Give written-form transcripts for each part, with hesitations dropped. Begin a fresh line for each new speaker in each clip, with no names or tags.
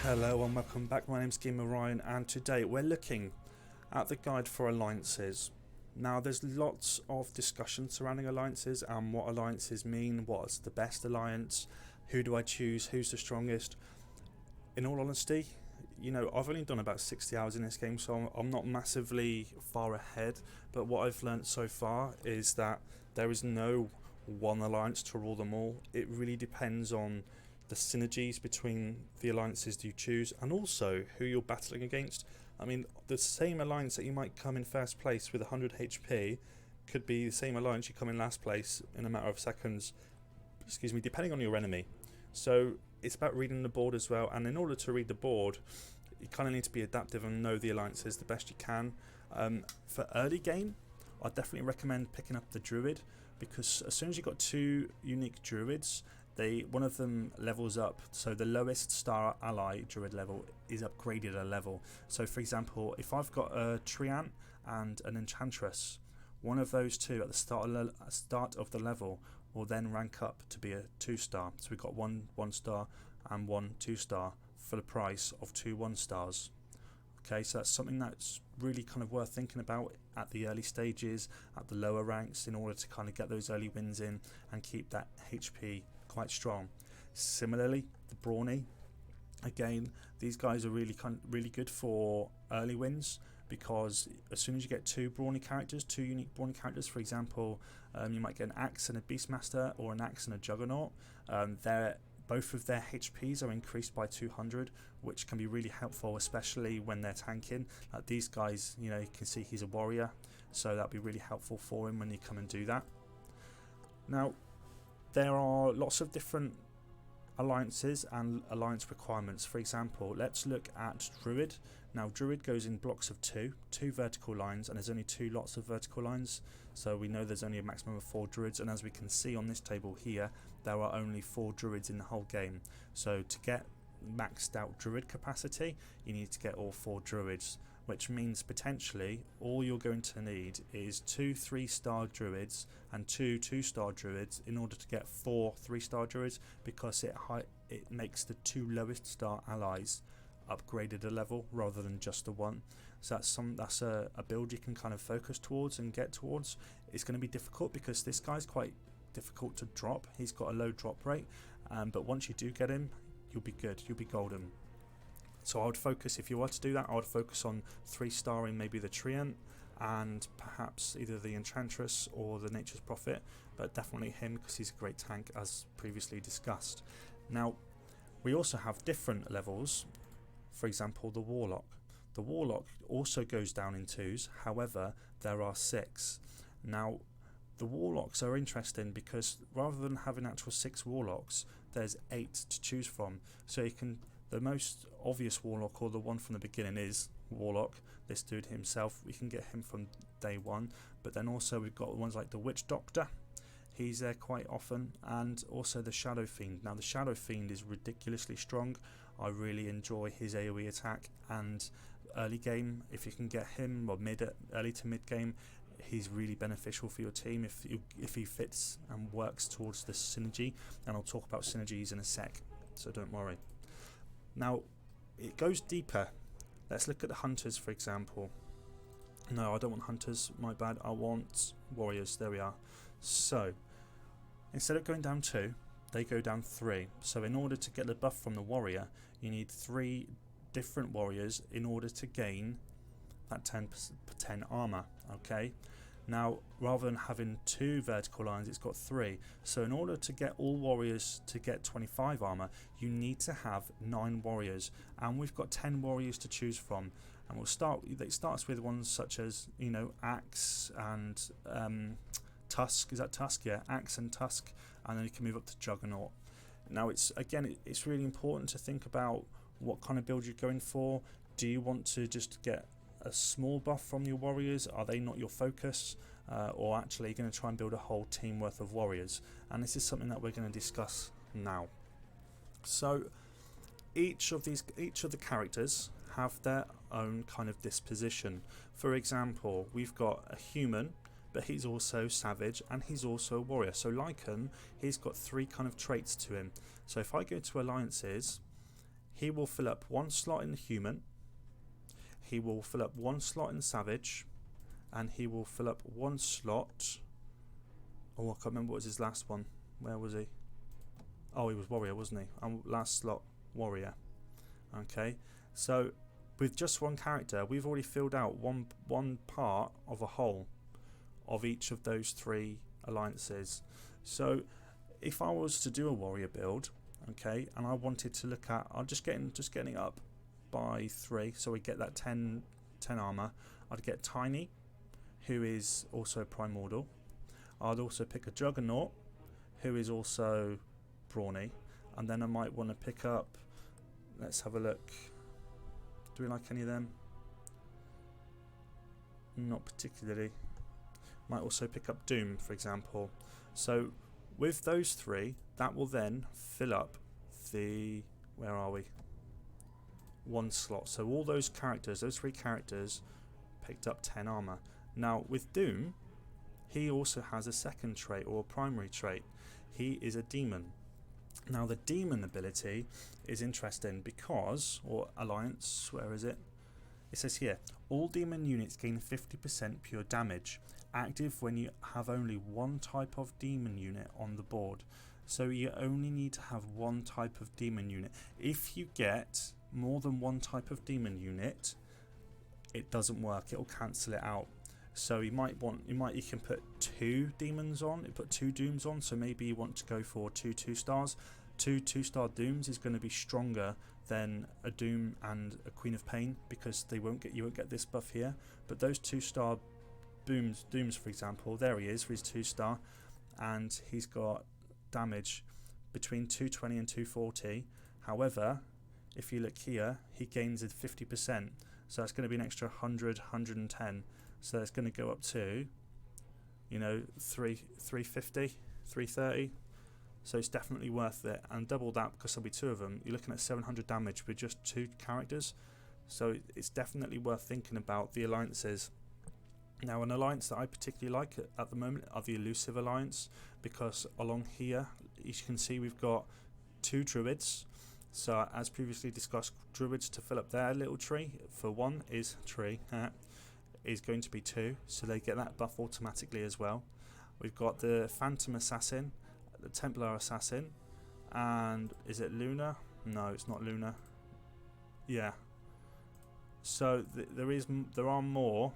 Hello and welcome back, my name's Gamer Ryan, and today we're looking at the guide for alliances. Now there's lots of discussion surrounding alliances and what alliances mean, what's the best alliance, who do I choose, who's the strongest. In all honesty, you know, I've only done about 60 hours in this game, so I'm not massively far ahead, but what I've learnt so far is that there is no one alliance to rule them all. It really depends on the synergies between the alliances you choose and also who you're battling against. I mean, the same alliance that you might come in first place with 100 HP could be the same alliance you come in last place in a matter of seconds, depending on your enemy. So it's about reading the board as well, and in order to read the board you kind of need to be adaptive and know the alliances the best you can. For early game, I definitely recommend picking up the Druid, because as soon as you've got two unique Druids, one of them levels up, so the lowest star ally Druid level is upgraded a level. So for example, if I've got a Treant and an Enchantress, one of those two at the start of the level will then rank up to be a 2-star. So we've got one 1-star and one 2-star for the price of two 1-stars. Okay, so that's something that's really kind of worth thinking about at the early stages, at the lower ranks, in order to kind of get those early wins in and keep that HP quite strong. Similarly, the Brawny, again, these guys are really good for early wins, because as soon as you get two unique Brawny characters, for example, you might get an Axe and a Beastmaster or an Axe and a Juggernaut. Both of their HPs are increased by 200, which can be really helpful, especially when they're tanking. Like these guys, you know, you can see he's a warrior, so that'll be really helpful for him when you come and do that. Now, there are lots of different alliances and alliance requirements. For example, let's look at Druid. Now Druid goes in blocks of two vertical lines, and there's only 2 lots of vertical lines, so we know there's only a maximum of 4 Druids, and as we can see on this table here, there are only 4 Druids in the whole game. So to get maxed out Druid capacity, you need to get all 4 Druids, which means potentially all you're going to need is 2 3-star Druids and 2 2-star Druids in order to get 4 3-star Druids, because it makes the 2 lowest star allies upgraded a level rather than just the one. So that's a build you can kind of focus towards and get towards. It's going to be difficult because this guy's quite difficult to drop. He's got a low drop rate, but once you do get him, you'll be good, you'll be golden. So I would focus, if you were to do that, I would focus on 3-starring maybe the Treant and perhaps either the Enchantress or the Nature's Prophet, but definitely him because he's a great tank as previously discussed. Now we also have different levels. For example, the Warlock. The Warlock also goes down in 2s, however there are 6. Now the Warlocks are interesting because rather than having actual 6 Warlocks, there's 8 to choose from. So you can, the most obvious Warlock, or the one from the beginning, is Warlock, this dude himself. We can get him from day 1, but then also we've got ones like the Witch Doctor. He's there quite often, and also the Shadow Fiend. Now the Shadow Fiend is ridiculously strong. I really enjoy his AoE attack, and early game, if you can get him, or early to mid game, he's really beneficial for your team if he fits and works towards the synergy, and I'll talk about synergies in a sec, so don't worry. Now it goes deeper. Let's look at the Hunters, for example. No, I don't want Hunters, my bad, I want Warriors. There we are. So instead of going down 2, they go down 3. So in order to get the buff from the warrior, you need 3 different warriors in order to gain that 10 armor. Okay, now rather than having 2 vertical lines, it's got 3. So in order to get all warriors to get 25 armor, you need to have 9 warriors, and we've got 10 warriors to choose from. And it starts with ones such as, you know, Axe and Tusk. Is that Tusk? Yeah, Axe and Tusk, and then you can move up to Juggernaut. Now it's really important to think about what kind of build you're going for. Do you want to just get a small buff from your warriors? Are they not your focus? Or actually you're going to try and build a whole team worth of warriors? And this is something that we're going to discuss now. So each of the characters have their own kind of disposition. For example, we've got a human, but he's also savage and he's also a warrior. So Lycan, he's got 3 kind of traits to him. So if I go to alliances, he will fill up one slot in human, he will fill up one slot in savage, and he will fill up one slot. Oh, I can't remember what was his last one. Where was he? Oh, he was warrior, wasn't he? Last slot warrior. Okay, so with just one character, we've already filled out one part of a whole of each of those 3 alliances. So if I was to do a warrior build, okay, and I wanted to look at, I'm just getting it up by 3, so we get that 10 armor. I'd get Tiny, who is also primordial. I'd also pick a Juggernaut, who is also brawny, and then I might want to pick up, let's have a look, do we like any of them? Not particularly. Might also pick up Doom, for example. So with those 3, that will then fill up the, where are we, 1 slot. So all those characters, those 3 characters, picked up 10 armor. Now with Doom, he also has a second trait, or a primary trait. He is a demon. Now the demon ability is interesting because, or alliance, where is it? It says here, all demon units gain 50% pure damage, active when you have only one type of demon unit on the board. So you only need to have one type of demon unit. If you get more than one type of demon unit, it doesn't work, it'll cancel it out. So you can put 2 demons on, put 2 dooms on, so maybe you want to go for 2 2-stars. 2 2-star dooms is going to be stronger than a doom and a Queen of Pain, because you won't get this buff here. But those 2-star dooms, for example, there he is for his 2-star, and he's got damage between 220 and 240. However, if you look here, he gains it 50%, so that's going to be an extra 100, 110. So it's going to go up to, 350, 330. So it's definitely worth it. And double that, because there'll be 2 of them. You're looking at 700 damage with just 2 characters. So it's definitely worth thinking about the alliances. Now, an alliance that I particularly like at the moment are the Elusive alliance, because along here, you can see we've got 2 Druids. So as previously discussed, Druids to fill up their little tree for 1 is tree. Is going to be 2, so they get that buff automatically as well. We've got the Phantom Assassin, the Templar Assassin, and is it Luna? No, it's not Luna. Yeah. So there are more.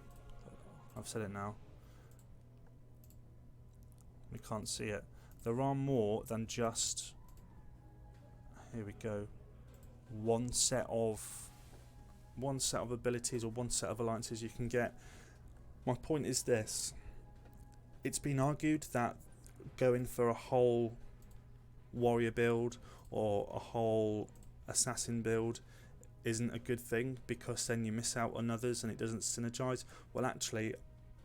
I've said it now. We can't see it. There are more than just, here we go, one set of abilities or one set of alliances you can get. My point is this: it's been argued that going for a whole warrior build or a whole assassin build isn't a good thing, because then you miss out on others and it doesn't synergize. Well, actually,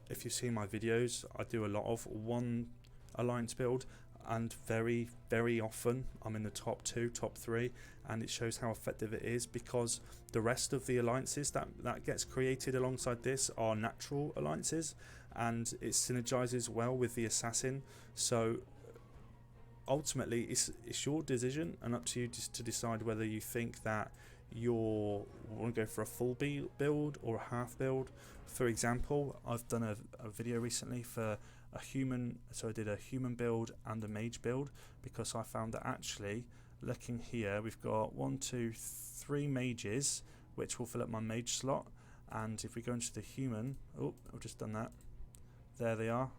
if you've seen my videos, I do a lot of one alliance build, and very, very often I'm in the top 2, top 3, and it shows how effective it is, because the rest of the alliances that gets created alongside this are natural alliances, and it synergizes well with the assassin. So ultimately it's your decision, and up to you just to decide whether you think that you want to go for a full build or a half build. For example, I've done a video recently for a human, so I did a human build and a mage build, because I found that actually, looking here, we've got 1, 2, 3 mages, which will fill up my mage slot. And if we go into the human, oh, I've just done that, there they are.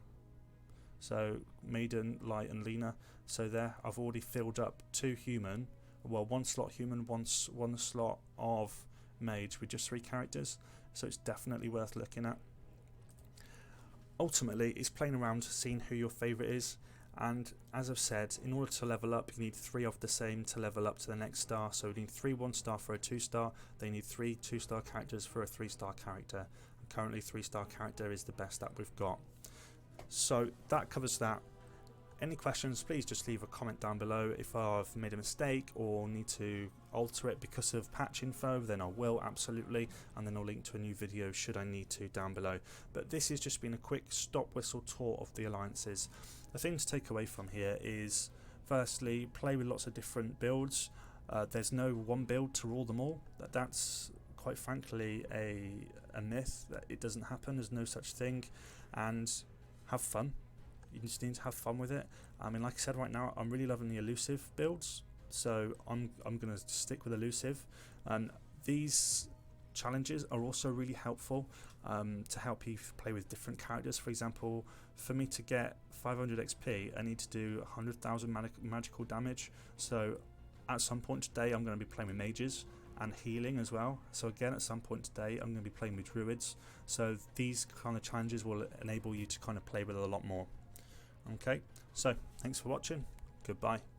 So Maiden, Light and Lena. So there I've already filled up 2 human, well, 1 slot human, one slot of mage with just 3 characters. So it's definitely worth looking at. Ultimately, it's playing around, seeing who your favourite is, and as I've said, in order to level up, you need 3 of the same to level up to the next star. So you need 3 1-star for a 2-star, they need 3 2-star characters for a 3-star character. And currently 3-star character is the best that we've got. So that covers that. Any questions, please just leave a comment down below. If I've made a mistake or need to alter it because of patch info, then I will, absolutely, and then I'll link to a new video should I need to down below. But this has just been a quick stop whistle tour of the alliances. The thing to take away from here is, firstly, play with lots of different builds. There's no one build to rule them all. That's quite frankly a myth. That it doesn't happen. There's no such thing. And have fun. You just need to have fun with it. I mean, like I said, right now I'm really loving the Elusive builds, so I'm going to stick with Elusive. And these challenges are also really helpful to help you play with different characters. For example, for me to get 500 XP, I need to do 100,000 magical damage. So at some point today, I'm going to be playing with mages and healing as well. So again, at some point today, I'm going to be playing with druids. So these kind of challenges will enable you to kind of play with it a lot more. Okay, so thanks for watching. Goodbye.